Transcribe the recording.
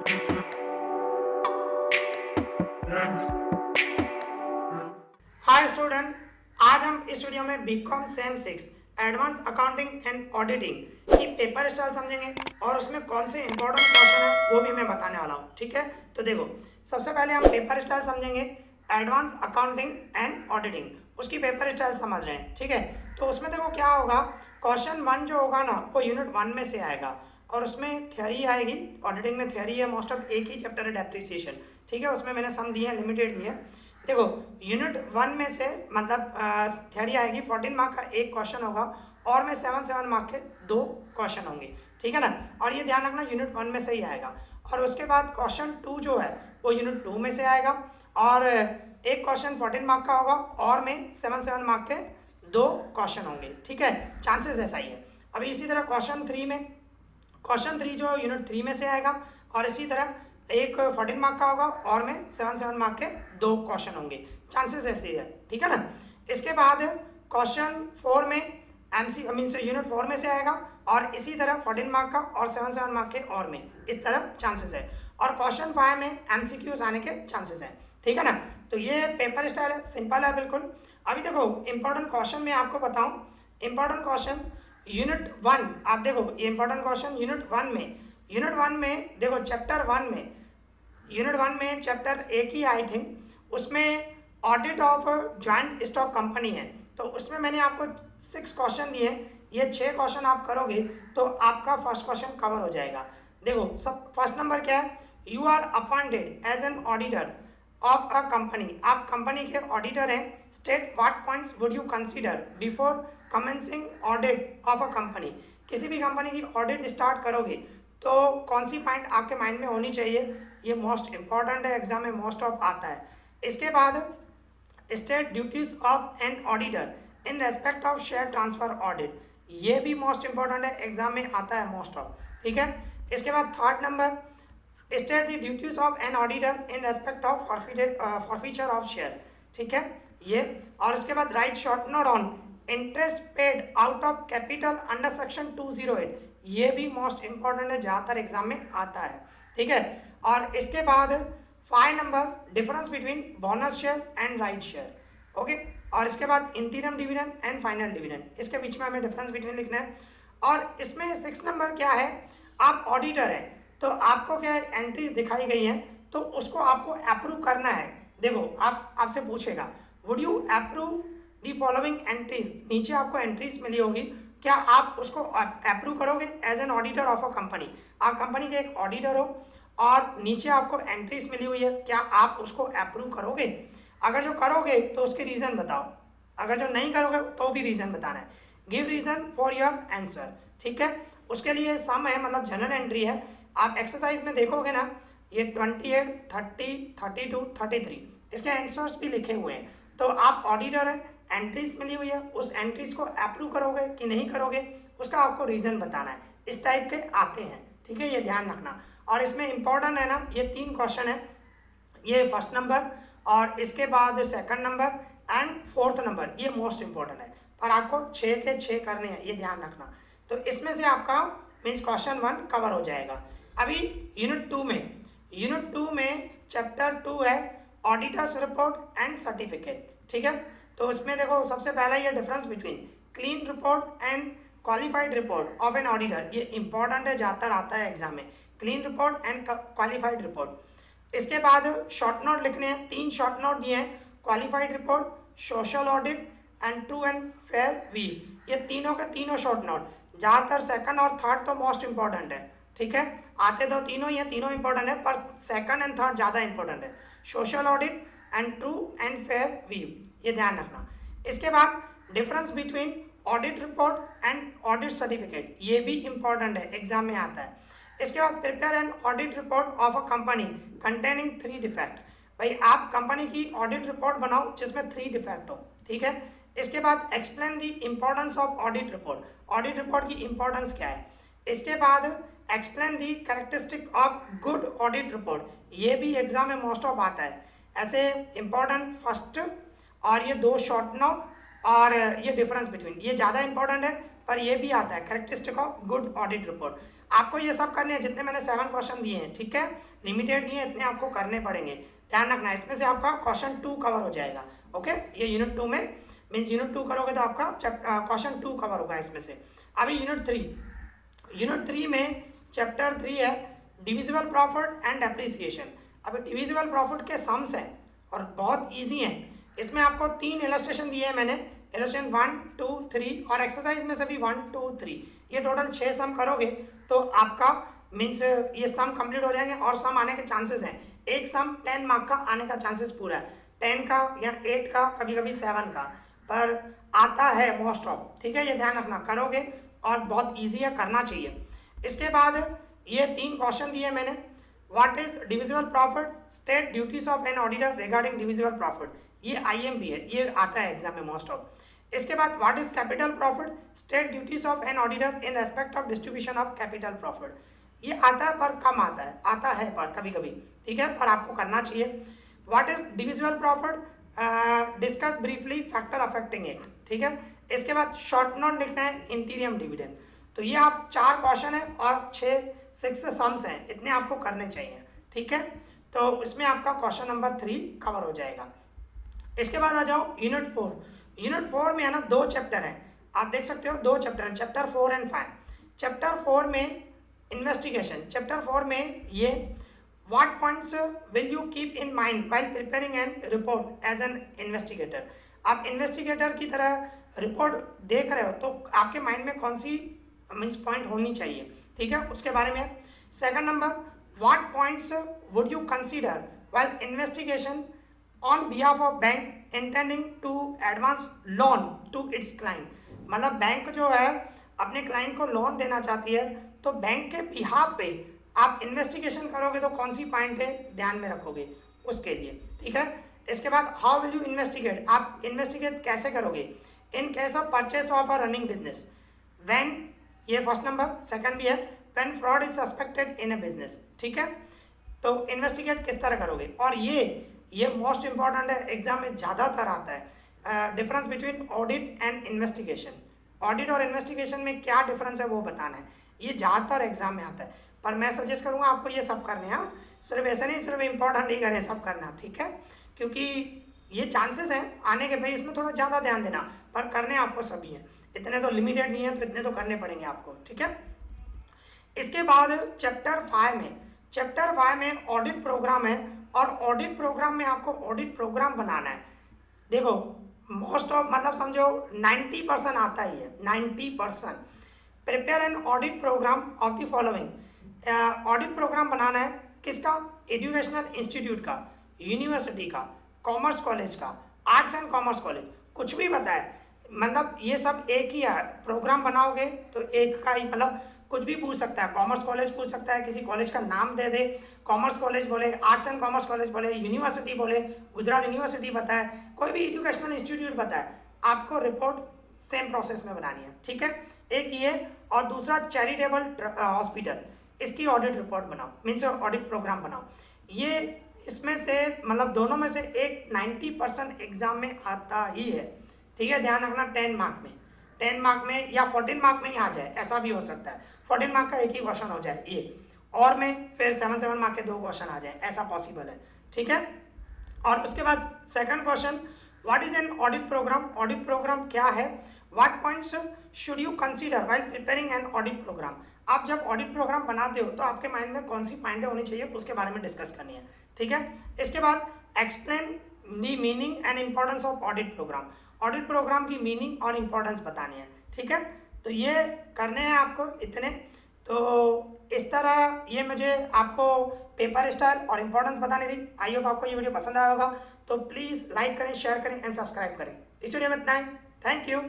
Hi student, आज हम इस वीडियो में B Com sem 6 advance accounting and auditing की पेपर स्टाइल समझेंगे और उसमें कौन से इंपॉर्टेंट क्वेश्चन है वो भी मैं बताने वाला हूँ। ठीक है, तो देखो सबसे पहले हम पेपर स्टाइल समझेंगे एडवांस अकाउंटिंग एंड ऑडिटिंग, उसकी पेपर स्टाइल समझ रहे हैं। ठीक है, तो उसमें देखो क्या होगा, क्वेश्चन 1 जो होगा ना वो यूनिट 1 में से आएगा और उसमें थ्योरी आएगी। ऑडिटिंग में थ्योरी है, मोस्ट ऑफ एक ही चैप्टर है डेप्रिसिएशन। ठीक है, उसमें मैंने सम दिए हैं, लिमिटेड दिए हैं। देखो यूनिट 1 में से मतलब थ्योरी आएगी 14 मार्क का एक क्वेश्चन होगा और में 7 मार्क के 2 क्वेश्चन होंगे। ठीक है ना, और ये ध्यान रखना यूनिट 1 में से ही आएगा। और उसके बाद क्वेश्चन 2 जो है वो यूनिट 2 में से आएगा और एक क्वेश्चन 14 मार्क का होगा और में 7 मार्क के 2 क्वेश्चन होंगे। ठीक है, चांसेस ऐसा ही है। अभी इसी तरह क्वेश्चन 3 जो यूनिट 3 में से आएगा और इसी तरह एक 14 मार्क का होगा और में 7 मार्क के 2 क्वेश्चन होंगे। चांसेस ऐसे है। ठीक है ना, इसके बाद क्वेश्चन 4 में मीन्स यूनिट 4 में से आएगा और इसी तरह 14 मार्क का और 7 मार्क के और में, इस तरह चांसेस है। और क्वेश्चन 5 में MCQs आने के चांसेस हैं। ठीक है ना, तो ये पेपर स्टाइल है, सिंपल है बिल्कुल। अभी देखो इंपॉर्टेंट क्वेश्चन मैं आपको बताऊं। इंपॉर्टेंट क्वेश्चन यूनिट 1, आप देखो ये इंपॉर्टेंट क्वेश्चन यूनिट 1 में देखो चैप्टर 1 में, यूनिट 1 में चैप्टर एक ही आई थिंक, उसमें audit of joint stock company है। तो उसमें मैंने आपको 6 क्वेश्चन दिए, ये 6 क्वेश्चन आप करोगे तो आपका फर्स्ट क्वेश्चन कवर हो जाएगा। देखो सब फर्स्ट नंबर क्या है, you are appointed as an auditor of a company, आप कंपनी के ऑडिटर हैं। State what points would you consider before commencing audit of a company, किसी भी कंपनी की ऑडिट स्टार्ट करोगे तो कौन सी पॉइंट आपके माइंड में होनी चाहिए, ये मोस्ट इंपॉर्टेंट है, एग्जाम में मोस्ट ऑफ आता है। इसके बाद state duties of an auditor in respect of share transfer audit, ये भी मोस्ट इंपॉर्टेंट है, एग्जाम में आता है मोस्ट ऑफ। ठीक है, इसके बाद third number state the duties of an auditor in respect of forfeiture of share. ठीक है ये, और इसके बाद right short note on interest paid out of capital under section 208, ये भी मोस्ट इंपॉर्टेंट है, ज़्यादातर एग्जाम में आता है। ठीक है, और इसके बाद 5 number difference between bonus share and right share. Okay, और इसके बाद इंटीरियम डिविडेंड एंड फाइनल डिविडेंड, इसके बीच में हमें डिफरेंस बिटवीन लिखना है। और इसमें 6 नंबर क्या है, आप ऑडिटर हैं तो आपको क्या एंट्रीज दिखाई गई हैं तो उसको आपको अप्रूव करना है। देखो आपसे पूछेगा would you approve the following entries, नीचे आपको एंट्रीज मिली होगी, क्या आप उसको अप्रूव करोगे as an auditor of a company, आप कंपनी के एक ऑडिटर हो और नीचे आपको एंट्रीज मिली हुई है, क्या आप उसको अप्रूव करोगे? अगर जो करोगे तो उसके रीज़न बताओ, अगर जो नहीं करोगे तो भी रीज़न बताना है। Give reason for your answer. ठीक है, उसके लिए सम है, मतलब जनरल एंट्री है। आप एक्सरसाइज में देखोगे ना, ये 28, 30, 32, 33 इसके आंसर्स भी लिखे हुए हैं। तो आप ऑडिटर हैं, एंट्रीज मिली हुई है, उस एंट्रीज को अप्रूव करोगे कि नहीं करोगे, उसका आपको रीज़न बताना है। इस टाइप के आते हैं। ठीक है, ये ध्यान रखना। और इसमें इंपॉर्टेंट है ना, ये 3 क्वेश्चन है, ये फर्स्ट नंबर और इसके बाद second number and fourth number, ये मोस्ट इंपॉर्टेंट है, पर आपको 6 के 6 करने हैं, ये ध्यान रखना। तो इसमें से आपका मीन्स क्वेश्चन 1 कवर हो जाएगा। अभी यूनिट 2 में चैप्टर 2 है ऑडिटर्स रिपोर्ट एंड सर्टिफिकेट। ठीक है, तो उसमें देखो सबसे पहला ये difference between clean report and qualified report of an auditor, ये इंपॉर्टेंट है, ज़्यादातर आता है एग्जाम में, clean report and qualified report. इसके बाद शॉर्ट नोट लिखने हैं, 3 शॉर्ट नोट दिए हैं, qualified report, social audit and true and fair view, ये तीनों के तीनों शॉर्ट नोट, ज़्यादातर सेकंड और थर्ड तो मोस्ट इंपॉर्टेंट है। ठीक है, आते तो तीनों ही हैं, तीनों इंपॉर्टेंट है, पर सेकंड एंड थर्ड ज़्यादा इंपॉर्टेंट है, social audit and true and fair view, ये ध्यान रखना। इसके बाद difference between audit report and audit certificate, ये भी इंपॉर्टेंट है, एग्जाम में आता है। इसके बाद prepare an audit report of a company containing 3 defect, भाई आप कंपनी की ऑडिट रिपोर्ट बनाओ जिसमें 3 डिफेक्ट हो। ठीक है, इसके बाद explain the importance of audit report, audit report की इंपॉर्टेंस क्या है। इसके बाद explain the characteristic of good audit report, ये भी एग्जाम में मोस्ट ऑफ आता है। ऐसे इंपॉर्टेंट फर्स्ट और ये 2 शॉर्ट नोट और ये डिफरेंस बिटवीन, ये ज़्यादा इंपॉर्टेंट है, पर ये भी आता है characteristic of good audit report. आपको ये सब करने हैं, जितने मैंने 7 क्वेश्चन दिए हैं, ठीक है, लिमिटेड दिए हैं, इतने आपको करने पड़ेंगे। ध्यान रखना, इसमें से आपका क्वेश्चन 2 कवर हो जाएगा। ओके, ये यूनिट 2 में मीन्स यूनिट 2 करोगे तो आपका क्वेश्चन 2 कवर होगा इसमें से। अभी यूनिट 3 में चैप्टर 3 है डिविजिबल प्रॉफिट एंड डेप्रिसिएशन। अभी डिविजिबल प्रॉफिट के सम्स हैं और बहुत ईजी हैं। इसमें आपको 3 इलस्ट्रेशन दिए हैं मैंने, इलस्ट्रेशन 1, 2, 3 और एक्सरसाइज में से भी 1, 2, 3, ये टोटल 6 सम करोगे तो आपका मीन्स ये सम कंप्लीट हो जाएंगे और सम आने के चांसेस हैं। एक सम 10 मार्क का आने का चांसेस पूरा है, 10 का या 8 का, कभी कभी 7 का, पर आता है मोस्ट ऑफ। ठीक है, ये ध्यान रखना, करोगे और बहुत ईजी है, करना चाहिए। इसके बाद ये 3 क्वेश्चन दिए मैंने। What is divisible profit, state duties of an auditor regarding divisible profit, ये IMP है, ये आता है एग्जाम में मोस्ट ऑफ। इसके बाद what is capital profit, state duties of an auditor in respect of distribution of capital profit, ये आता है पर कम आता है पर कभी कभी, ठीक है, पर आपको करना चाहिए। What is divisible profit, discuss briefly factor affecting it, ठीक है। इसके बाद शॉर्ट नोट लिखना है इंटीरियम डिविडेंड। तो ये आप 4 क्वेश्चन है और 6 सम्स हैं, इतने आपको करने चाहिए, ठीक है। तो इसमें आपका क्वेश्चन नंबर 3 कवर हो जाएगा। इसके बाद आ जाओ यूनिट 4। यूनिट 4 में है ना 2 चैप्टर हैं, आप देख सकते हो 2 चैप्टर हैं, चैप्टर 4 एंड 5। चैप्टर 4 में इन्वेस्टिगेशन, चैप्टर 4 में ये what points will you keep in mind while preparing an report as an investigator. आप इन्वेस्टिगेटर की तरह रिपोर्ट देख रहे हो तो आपके माइंड में कौन सी मीन्स पॉइंट होनी चाहिए, ठीक है, उसके बारे में। Second number, what points would you consider while investigation on behalf of bank intending to advance loan to its client. मतलब बैंक जो है अपने क्लाइंट को लोन देना चाहती है, तो बैंक के बिहाफ पे आप इन्वेस्टिगेशन करोगे तो कौन सी पॉइंट है ध्यान में रखोगे उसके लिए, ठीक है। इसके बाद हाउ विल यू इन्वेस्टिगेट, आप इन्वेस्टिगेट कैसे करोगे in case of purchase of a running business, when, ये फर्स्ट नंबर। सेकंड भी है when fraud is suspected in a business, ठीक है। तो इन्वेस्टिगेट किस तरह करोगे, और ये मोस्ट इंपॉर्टेंट है, एग्जाम में ज़्यादातर आता है। Difference between audit and investigation, audit और इन्वेस्टिगेशन में क्या डिफरेंस है वो बताना है, ये ज़्यादातर एग्जाम में आता है। पर मैं सजेस्ट करूँगा आपको ये सब करने हैं, सिर्फ ऐसे नहीं सिर्फ इंपॉर्टेंट ही करें, सब करना, ठीक है, क्योंकि ये चांसेस हैं आने के भाई, इसमें थोड़ा ज़्यादा ध्यान देना, पर करने आपको सभी हैं, इतने तो लिमिटेड दिए हैं तो इतने तो करने पड़ेंगे आपको, ठीक है। इसके बाद चैप्टर 5 में ऑडिट प्रोग्राम है, और ऑडिट प्रोग्राम में आपको ऑडिट प्रोग्राम बनाना है। देखो मोस्ट ऑफ मतलब समझो 90% आता ही है, 90%। Prepare an audit program of the following. Audit program बनाना है किसका, एजुकेशनल इंस्टीट्यूट का, यूनिवर्सिटी का, कॉमर्स कॉलेज का, आर्ट्स एंड कॉमर्स कॉलेज, कुछ भी बताए, मतलब ये सब एक ही है। प्रोग्राम बनाओगे तो एक का ही, मतलब कुछ भी पूछ सकता है, कॉमर्स कॉलेज पूछ सकता है, किसी कॉलेज का नाम दे दे, कॉमर्स कॉलेज बोले, आर्ट्स एंड कॉमर्स कॉलेज बोले, यूनिवर्सिटी बोले, गुजरात यूनिवर्सिटी बताए, कोई भी एजुकेशनल इंस्टीट्यूट बताए, आपको रिपोर्ट सेम प्रोसेस में बनानी है, ठीक है। एक ये, और दूसरा चैरिटेबल हॉस्पिटल, इसकी ऑडिट रिपोर्ट बनाओ, मीन्स ऑडिट प्रोग्राम बनाओ। ये इसमें से मतलब दोनों में से एक 90% एग्जाम में आता ही है, ठीक है, ध्यान रखना। 10 मार्क में या 14 मार्क में ही आ जाए, ऐसा भी हो सकता है, 14 मार्क का एक ही क्वेश्चन हो जाए ये, और में फिर 7 मार्क के 2 क्वेश्चन आ जाए, ऐसा पॉसिबल है, ठीक है। और उसके बाद second question, what is an audit program, audit program क्या है, what points should you consider while preparing an audit program. आप जब ऑडिट प्रोग्राम बनाते हो तो आपके माइंड में कौन सी पॉइंटें होनी चाहिए उसके बारे में डिस्कस करनी है, ठीक है। इसके बाद explain the meaning and importance of audit program, audit program की मीनिंग और इंपॉर्टेंस बतानी है, ठीक है। तो ये करने हैं आपको इतने। तो इस तरह ये मुझे आपको पेपर स्टाइल और इंपॉर्टेंस बताने दी। आई होप आपको ये वीडियो पसंद आया होगा, तो प्लीज़ लाइक करें, शेयर करें एंड सब्सक्राइब करें। इस वीडियो में इतना ही, थैंक यू।